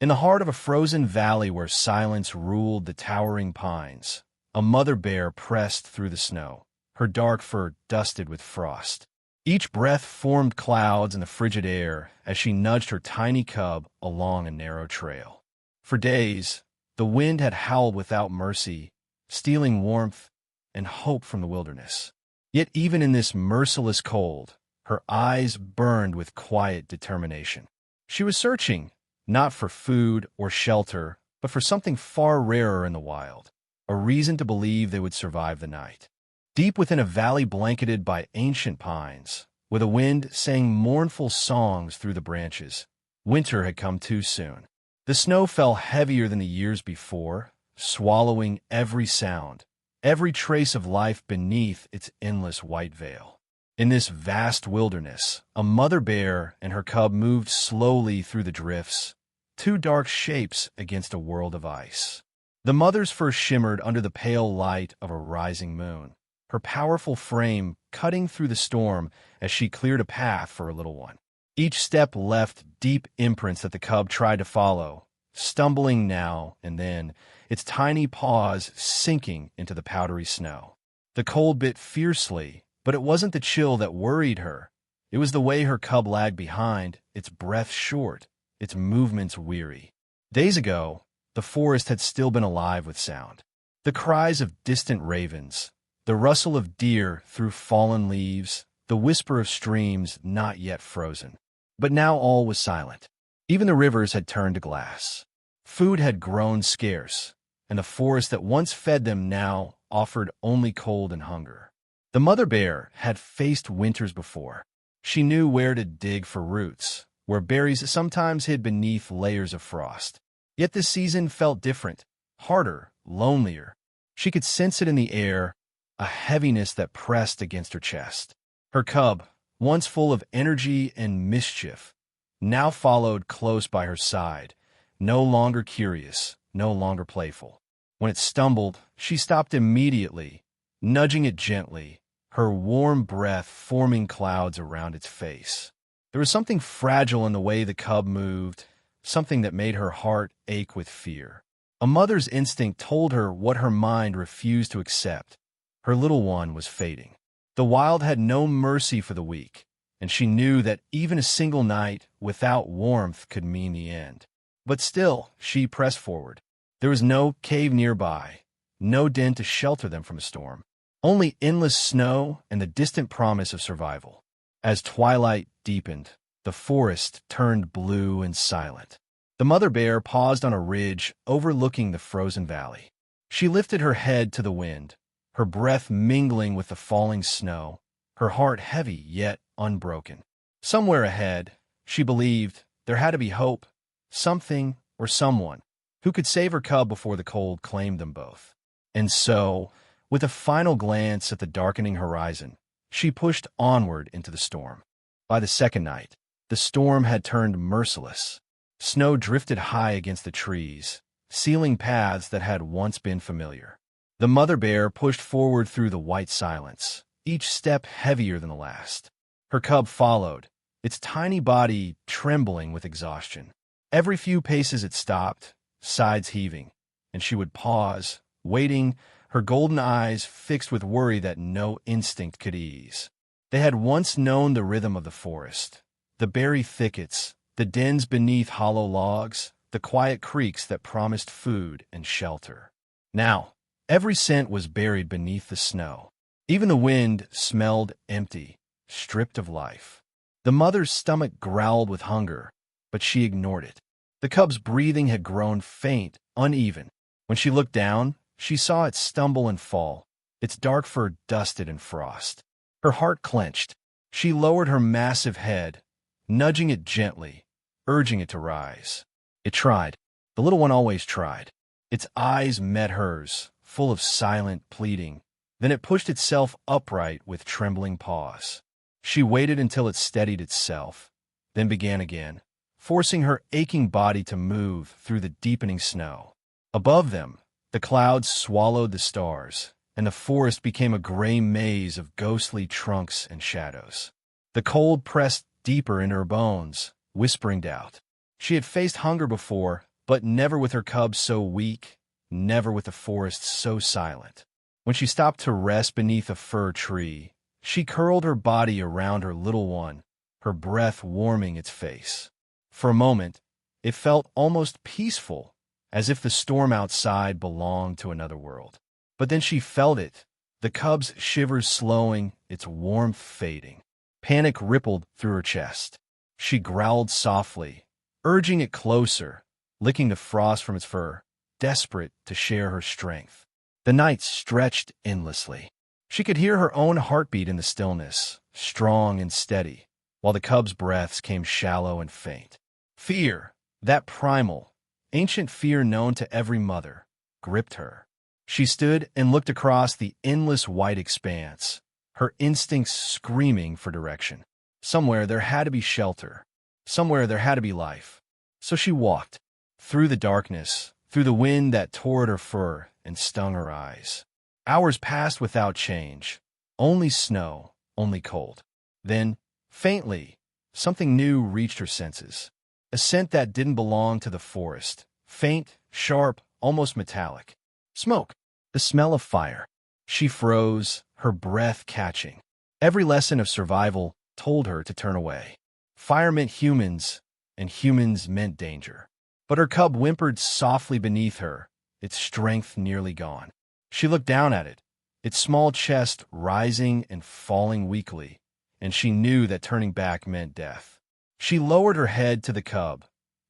In the heart of a frozen valley where silence ruled the towering pines, a mother bear pressed through the snow, her dark fur dusted with frost. Each breath formed clouds in the frigid air as she nudged her tiny cub along a narrow trail. For days, the wind had howled without mercy, stealing warmth and hope from the wilderness. Yet even in this merciless cold, her eyes burned with quiet determination. She was searching, not for food or shelter, but for something far rarer in the wild, a reason to believe they would survive the night. Deep within a valley blanketed by ancient pines, where the wind sang mournful songs through the branches, winter had come too soon. The snow fell heavier than the years before, swallowing every sound, every trace of life beneath its endless white veil. In this vast wilderness, a mother bear and her cub moved slowly through the drifts, two dark shapes against a world of ice. The mother's fur shimmered under the pale light of a rising moon, her powerful frame cutting through the storm as she cleared a path for her little one. Each step left deep imprints that the cub tried to follow, stumbling now and then, its tiny paws sinking into the powdery snow. The cold bit fiercely, but it wasn't the chill that worried her. It was the way her cub lagged behind, its breath short, its movements weary. Days ago, the forest had still been alive with sound. The cries of distant ravens, the rustle of deer through fallen leaves, the whisper of streams not yet frozen. But now all was silent. Even the rivers had turned to glass. Food had grown scarce, and the forest that once fed them now offered only cold and hunger. The mother bear had faced winters before. She knew where to dig for roots, where berries sometimes hid beneath layers of frost. Yet this season felt different, harder, lonelier. She could sense it in the air, a heaviness that pressed against her chest. Her cub, once full of energy and mischief, now followed close by her side, no longer curious, no longer playful. When it stumbled, she stopped immediately, nudging it gently, her warm breath forming clouds around its face. There was something fragile in the way the cub moved, something that made her heart ache with fear. A mother's instinct told her what her mind refused to accept. Her little one was fading. The wild had no mercy for the weak, and she knew that even a single night without warmth could mean the end. But still, she pressed forward. There was no cave nearby, no den to shelter them from a storm. Only endless snow and the distant promise of survival. As twilight deepened, the forest turned blue and silent. The mother bear paused on a ridge overlooking the frozen valley. She lifted her head to the wind, her breath mingling with the falling snow, her heart heavy yet unbroken. Somewhere ahead, she believed, there had to be hope, something or someone who could save her cub before the cold claimed them both. And so, with a final glance at the darkening horizon, she pushed onward into the storm. By the second night, the storm had turned merciless. Snow drifted high against the trees, sealing paths that had once been familiar. The mother bear pushed forward through the white silence, each step heavier than the last. Her cub followed, its tiny body trembling with exhaustion. Every few paces it stopped, sides heaving, and she would pause, waiting, her golden eyes fixed with worry that no instinct could ease. They had once known the rhythm of the forest, the berry thickets, the dens beneath hollow logs, the quiet creeks that promised food and shelter. Now, every scent was buried beneath the snow. Even the wind smelled empty, stripped of life. The mother's stomach growled with hunger, but she ignored it. The cub's breathing had grown faint, uneven. When she looked down, she saw it stumble and fall, its dark fur dusted in frost. Her heart clenched. She lowered her massive head, nudging it gently, urging it to rise. It tried. The little one always tried. Its eyes met hers, full of silent pleading. Then it pushed itself upright with trembling paws. She waited until it steadied itself, then began again, forcing her aching body to move through the deepening snow. Above them, the clouds swallowed the stars, and the forest became a gray maze of ghostly trunks and shadows. The cold pressed deeper into her bones, whispering doubt. She had faced hunger before, but never with her cubs so weak, never with the forest so silent. When she stopped to rest beneath a fir tree, she curled her body around her little one, her breath warming its face. For a moment, it felt almost peaceful, as if the storm outside belonged to another world. But then she felt it, the cub's shivers slowing, its warmth fading. Panic rippled through her chest. She growled softly, urging it closer, licking the frost from its fur, desperate to share her strength. The night stretched endlessly. She could hear her own heartbeat in the stillness, strong and steady, while the cub's breaths came shallow and faint. Fear, that primal, ancient fear known to every mother, gripped her. She stood and looked across the endless white expanse, her instincts screaming for direction. Somewhere there had to be shelter. Somewhere there had to be life. So she walked, through the darkness, through the wind that tore at her fur and stung her eyes. Hours passed without change. Only snow, only cold. Then, faintly, something new reached her senses. A scent that didn't belong to the forest. Faint, sharp, almost metallic. Smoke. The smell of fire. She froze, her breath catching. Every lesson of survival told her to turn away. Fire meant humans, and humans meant danger. But her cub whimpered softly beneath her, its strength nearly gone. She looked down at it, its small chest rising and falling weakly, and she knew that turning back meant death. She lowered her head to the cub,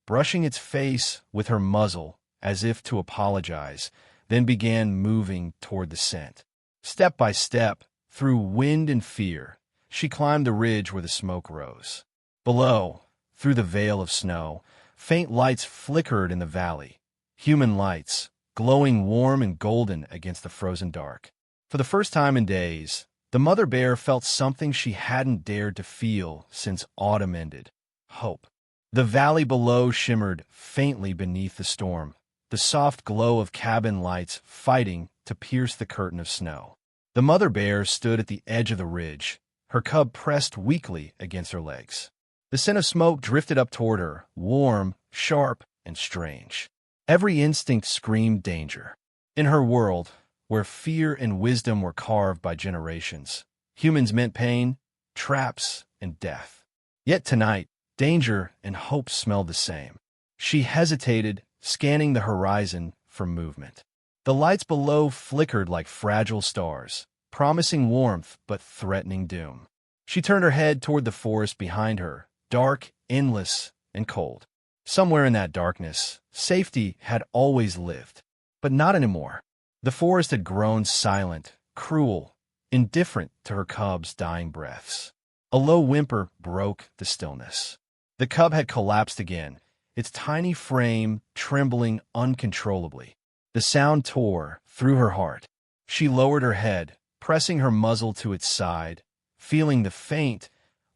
brushing its face with her muzzle as if to apologize, then began moving toward the scent. Step by step, through wind and fear, she climbed the ridge where the smoke rose. Below, through the veil of snow, faint lights flickered in the valley, human lights, glowing warm and golden against the frozen dark. For the first time in days, the mother bear felt something she hadn't dared to feel since autumn ended: hope. The valley below shimmered faintly beneath the storm, the soft glow of cabin lights fighting to pierce the curtain of snow. The mother bear stood at the edge of the ridge, her cub pressed weakly against her legs. The scent of smoke drifted up toward her, warm, sharp, and strange. Every instinct screamed danger. In her world, where fear and wisdom were carved by generations, humans meant pain, traps, and death. Yet tonight, danger and hope smelled the same. She hesitated, scanning the horizon for movement. The lights below flickered like fragile stars, promising warmth but threatening doom. She turned her head toward the forest behind her, dark, endless, and cold. Somewhere in that darkness, safety had always lived. But not anymore. The forest had grown silent, cruel, indifferent to her cub's dying breaths. A low whimper broke the stillness. The cub had collapsed again, its tiny frame trembling uncontrollably. The sound tore through her heart. She lowered her head, pressing her muzzle to its side, feeling the faint,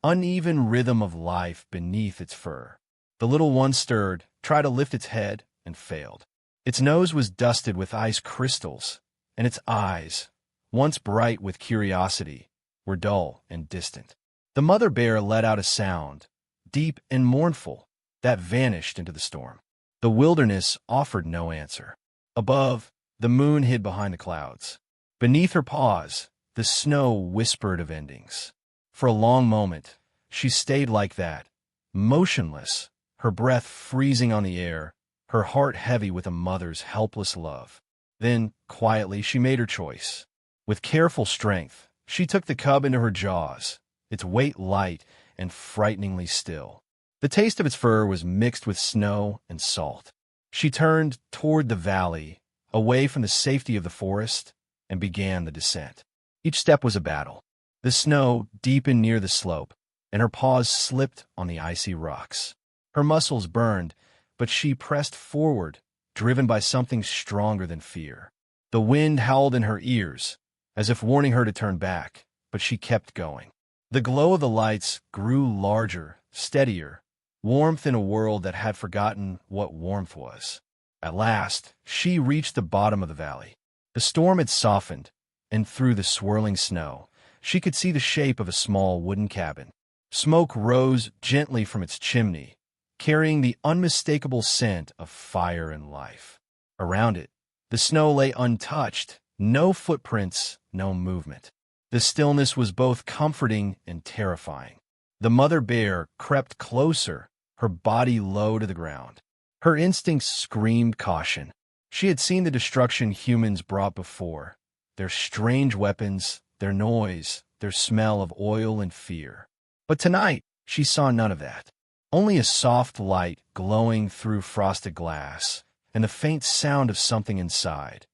uneven rhythm of life beneath its fur. The little one stirred, tried to lift its head, and failed. Its nose was dusted with ice crystals, and its eyes, once bright with curiosity, were dull and distant. The mother bear let out a sound, deep and mournful, that vanished into the storm. The wilderness offered no answer. Above, the moon hid behind the clouds. Beneath her paws, the snow whispered of endings. For a long moment, she stayed like that, motionless, her breath freezing on the air, her heart heavy with a mother's helpless love. Then, quietly, she made her choice. With careful strength, she took the cub into her jaws, its weight light and frighteningly still. The taste of its fur was mixed with snow and salt. She turned toward the valley, away from the safety of the forest, and began the descent. Each step was a battle. The snow deepened near the slope, and her paws slipped on the icy rocks. Her muscles burned, but she pressed forward, driven by something stronger than fear. The wind howled in her ears, as if warning her to turn back, but she kept going. The glow of the lights grew larger, steadier, warmth in a world that had forgotten what warmth was. At last, she reached the bottom of the valley. The storm had softened, and through the swirling snow, she could see the shape of a small wooden cabin. Smoke rose gently from its chimney, carrying the unmistakable scent of fire and life. Around it, the snow lay untouched, no footprints, no movement. The stillness was both comforting and terrifying. The mother bear crept closer, her body low to the ground. Her instincts screamed caution. She had seen the destruction humans brought before, their strange weapons, their noise, their smell of oil and fear. But tonight, she saw none of that. Only a soft light glowing through frosted glass, and the faint sound of something inside.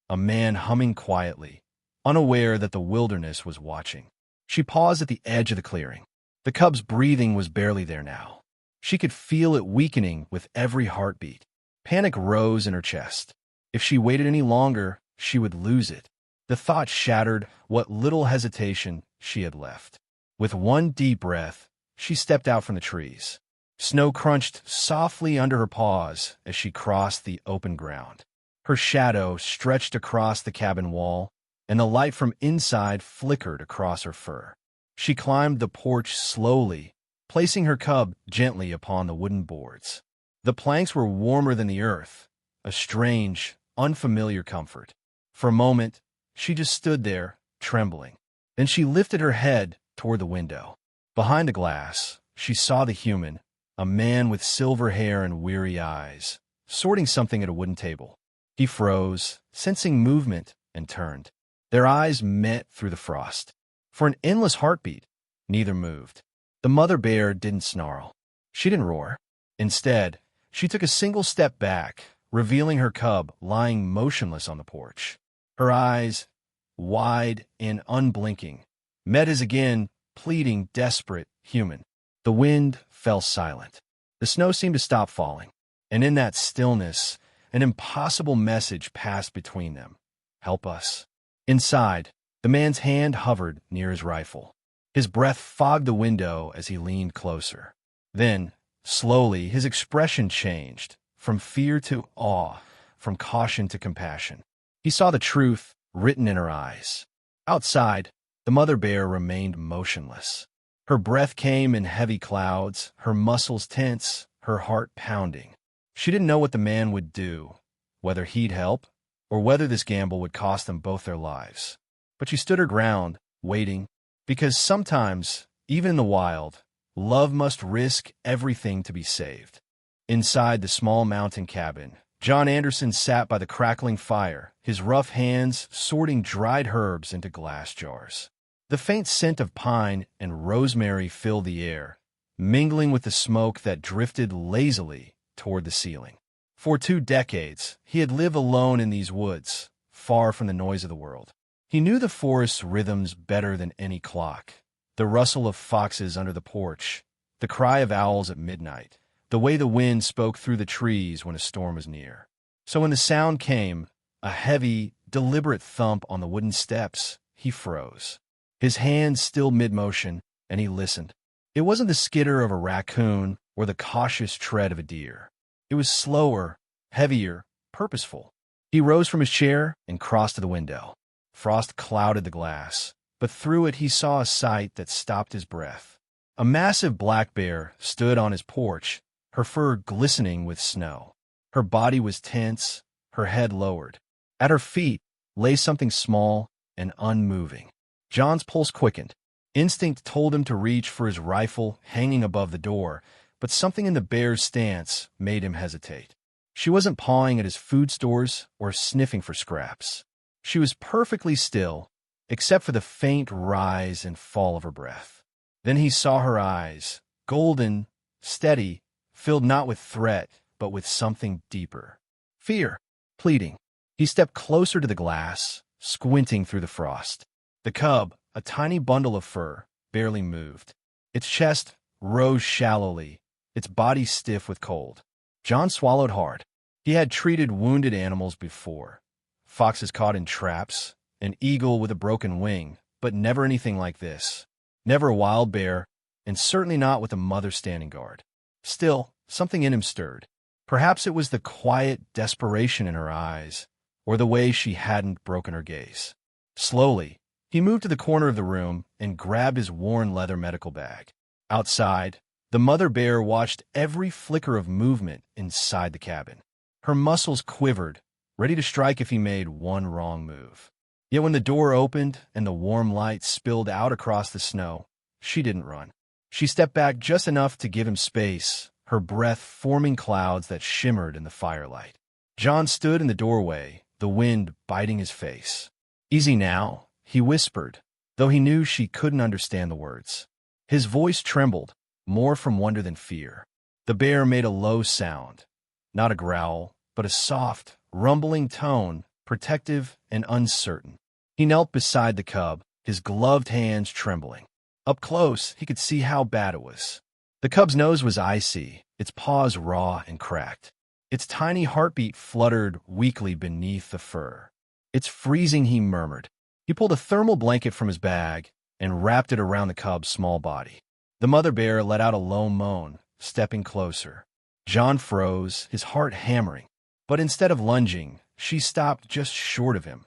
A man humming quietly, unaware that the wilderness was watching. She paused at the edge of the clearing. The cub's breathing was barely there now. She could feel it weakening with every heartbeat. Panic rose in her chest. If she waited any longer, she would lose it. The thought shattered what little hesitation she had left. With one deep breath, she stepped out from the trees. Snow crunched softly under her paws as she crossed the open ground. Her shadow stretched across the cabin wall, and the light from inside flickered across her fur. She climbed the porch slowly, placing her cub gently upon the wooden boards. The planks were warmer than the earth, a strange, unfamiliar comfort. For a moment, she just stood there, trembling. Then she lifted her head toward the window. Behind the glass, she saw the human, a man with silver hair and weary eyes, sorting something at a wooden table. He froze, sensing movement, and turned. Their eyes met through the frost. For an endless heartbeat, neither moved. The mother bear didn't snarl. She didn't roar. Instead, she took a single step back, revealing her cub lying motionless on the porch. Her eyes, wide and unblinking, met his again pleading, desperate, human. The wind fell silent. The snow seemed to stop falling, and in that stillness, an impossible message passed between them. Help us. Inside, the man's hand hovered near his rifle. His breath fogged the window as he leaned closer. Then, slowly, his expression changed, from fear to awe, from caution to compassion. He saw the truth written in her eyes. Outside, the mother bear remained motionless. Her breath came in heavy clouds, her muscles tense, her heart pounding. She didn't know what the man would do, whether he'd help, or whether this gamble would cost them both their lives. But she stood her ground, waiting, because sometimes, even in the wild, love must risk everything to be saved. Inside the small mountain cabin, John Anderson sat by the crackling fire, his rough hands sorting dried herbs into glass jars. The faint scent of pine and rosemary filled the air, mingling with the smoke that drifted lazily toward the ceiling. For 2 decades, he had lived alone in these woods, far from the noise of the world. He knew the forest's rhythms better than any clock. The rustle of foxes under the porch, the cry of owls at midnight, the way the wind spoke through the trees when a storm was near. So when the sound came, a heavy, deliberate thump on the wooden steps, he froze. His hands still mid-motion, and he listened. It wasn't the skitter of a raccoon or the cautious tread of a deer. It was slower, heavier, purposeful. He rose from his chair and crossed to the window. Frost clouded the glass, but through it he saw a sight that stopped his breath. A massive black bear stood on his porch, her fur glistening with snow. Her body was tense, her head lowered. At her feet lay something small and unmoving. John's pulse quickened. Instinct told him to reach for his rifle hanging above the door, but something in the bear's stance made him hesitate. She wasn't pawing at his food stores or sniffing for scraps. She was perfectly still, except for the faint rise and fall of her breath. Then he saw her eyes, golden, steady, filled not with threat, but with something deeper. Fear, pleading. He stepped closer to the glass, squinting through the frost. The cub, a tiny bundle of fur, barely moved. Its chest rose shallowly, its body stiff with cold. John swallowed hard. He had treated wounded animals before. Foxes caught in traps, an eagle with a broken wing, but never anything like this. Never a wild bear, and certainly not with a mother standing guard. Still, something in him stirred. Perhaps it was the quiet desperation in her eyes, or the way she hadn't broken her gaze. Slowly, he moved to the corner of the room and grabbed his worn leather medical bag. Outside, The mother bear watched every flicker of movement inside the cabin. Her muscles quivered, ready to strike if he made one wrong move. Yet when the door opened and the warm light spilled out across the snow, she didn't run. She stepped back just enough to give him space, her breath forming clouds that shimmered in the firelight. John stood in the doorway, the wind biting his face. "Easy now," he whispered, though he knew she couldn't understand the words. His voice trembled, more from wonder than fear. The bear made a low sound, not a growl, but a soft, rumbling tone, protective and uncertain. He knelt beside the cub, his gloved hands trembling. Up close, he could see how bad it was. The cub's nose was icy, its paws raw and cracked. Its tiny heartbeat fluttered weakly beneath the fur. "It's freezing," he murmured. He pulled a thermal blanket from his bag and wrapped it around the cub's small body. The mother bear let out a low moan, stepping closer. John froze, his heart hammering. But instead of lunging, she stopped just short of him,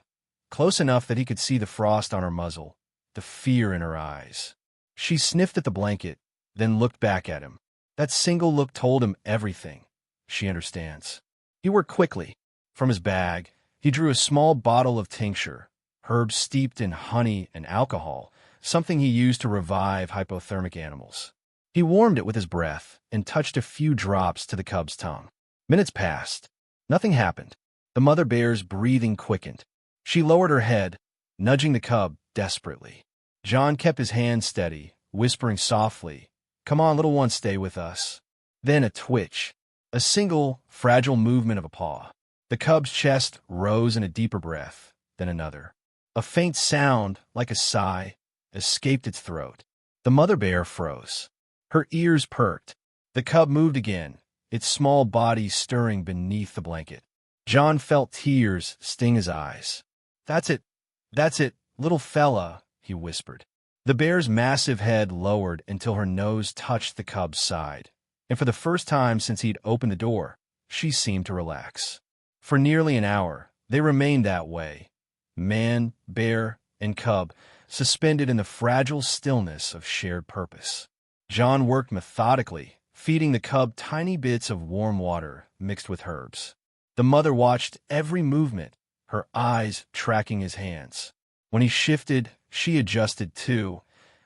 close enough that he could see the frost on her muzzle, the fear in her eyes. She sniffed at the blanket, then looked back at him. That single look told him everything. She understands. He worked quickly. From his bag, he drew a small bottle of tincture, herbs steeped in honey and alcohol, something he used to revive hypothermic animals. He warmed it with his breath and touched a few drops to the cub's tongue. Minutes passed. Nothing happened. The mother bear's breathing quickened. She lowered her head, nudging the cub desperately. John kept his hand steady, whispering softly, "Come on, little one, stay with us." Then a twitch. A single, fragile movement of a paw. The cub's chest rose in a deeper breath, then another. A faint sound, like a sigh, escaped its throat. The mother bear froze. Her ears perked. The cub moved again, its small body stirring beneath the blanket. John felt tears sting his eyes. That's it, little fella," he whispered. The bear's massive head lowered until her nose touched the cub's side. And for the first time since he'd opened the door, she seemed to relax. For nearly an hour, they remained that way, man, bear, and cub, suspended in the fragile stillness of shared purpose. John worked methodically, feeding the cub tiny bits of warm water mixed with herbs. The mother watched every movement, her eyes tracking his hands. When he shifted, she adjusted too,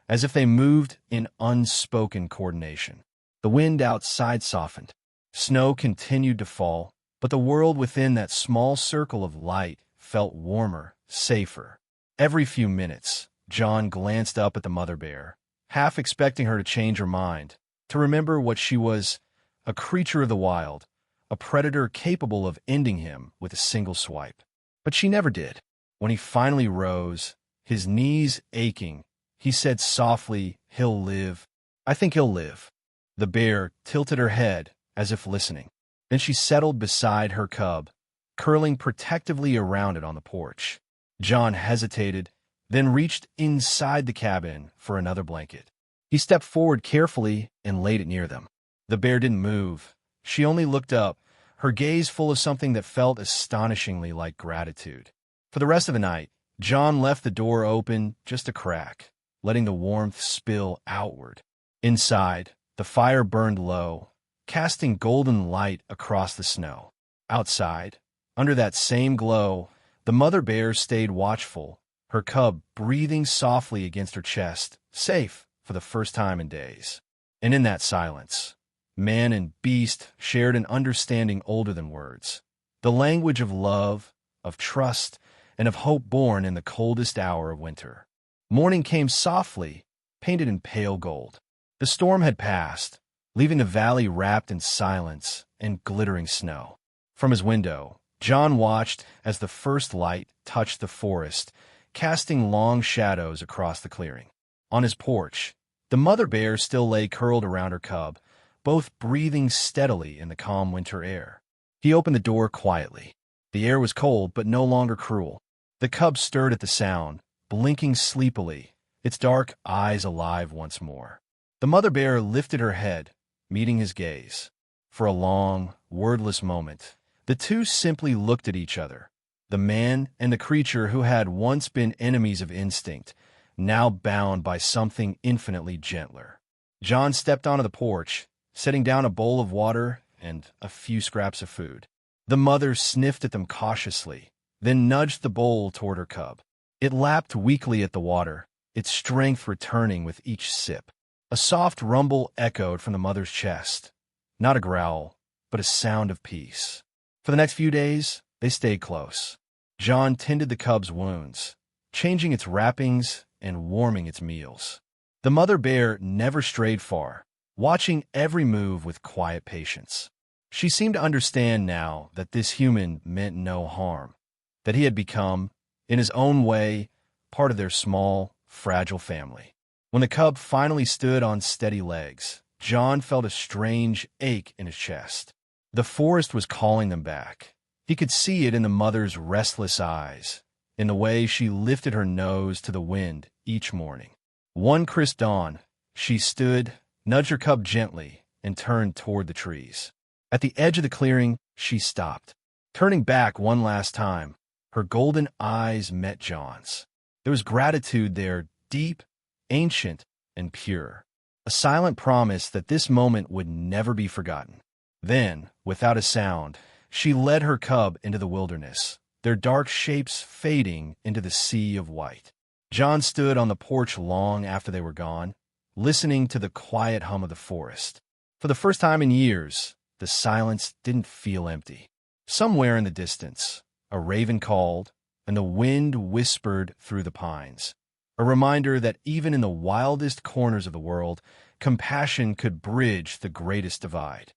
as if they moved in unspoken coordination. The wind outside softened. Snow continued to fall, but the world within that small circle of light felt warmer, safer. Every few minutes, John glanced up at the mother bear, half expecting her to change her mind, to remember what she was, a creature of the wild, a predator capable of ending him with a single swipe. But she never did. When he finally rose, his knees aching, he said softly, "He'll live. I think he'll live." The bear tilted her head, as if listening. Then she settled beside her cub, curling protectively around it on the porch. John hesitated, then reached inside the cabin for another blanket. He stepped forward carefully and laid it near them. The bear didn't move. She only looked up, her gaze full of something that felt astonishingly like gratitude. For the rest of the night, John left the door open just a crack, letting the warmth spill outward. Inside, the fire burned low, casting golden light across the snow. Outside, under that same glow, the mother bear stayed watchful, her cub breathing softly against her chest, safe for the first time in days. And in that silence, man and beast shared an understanding older than words, the language of love, of trust, and of hope born in the coldest hour of winter. Morning came softly, painted in pale gold. The storm had passed, leaving the valley wrapped in silence and glittering snow. From his window, John watched as the first light touched the forest, casting long shadows across the clearing. On his porch, the mother bear still lay curled around her cub, both breathing steadily in the calm winter air. He opened the door quietly. The air was cold, but no longer cruel. The cub stirred at the sound, blinking sleepily, its dark eyes alive once more. The mother bear lifted her head, meeting his gaze. For a long, wordless moment, the two simply looked at each other, the man and the creature who had once been enemies of instinct, now bound by something infinitely gentler. John stepped onto the porch, setting down a bowl of water and a few scraps of food. The mother sniffed at them cautiously, then nudged the bowl toward her cub. It lapped weakly at the water, its strength returning with each sip. A soft rumble echoed from the mother's chest. Not a growl, but a sound of peace. For the next few days, they stayed close. John tended the cub's wounds, changing its wrappings and warming its meals. The mother bear never strayed far, watching every move with quiet patience. She seemed to understand now that this human meant no harm, that he had become, in his own way, part of their small, fragile family. When the cub finally stood on steady legs, John felt a strange ache in his chest. The forest was calling them back. He could see it in the mother's restless eyes, in the way she lifted her nose to the wind each morning. One crisp dawn, she stood, nudged her cub gently, and turned toward the trees. At the edge of the clearing, she stopped. Turning back one last time, her golden eyes met John's. There was gratitude there, deep, ancient, and pure. A silent promise that this moment would never be forgotten. Then, without a sound, she led her cub into the wilderness, their dark shapes fading into the sea of white. John stood on the porch long after they were gone, listening to the quiet hum of the forest. For the first time in years, the silence didn't feel empty. Somewhere in the distance, a raven called, and the wind whispered through the pines. A reminder that even in the wildest corners of the world, compassion could bridge the greatest divide.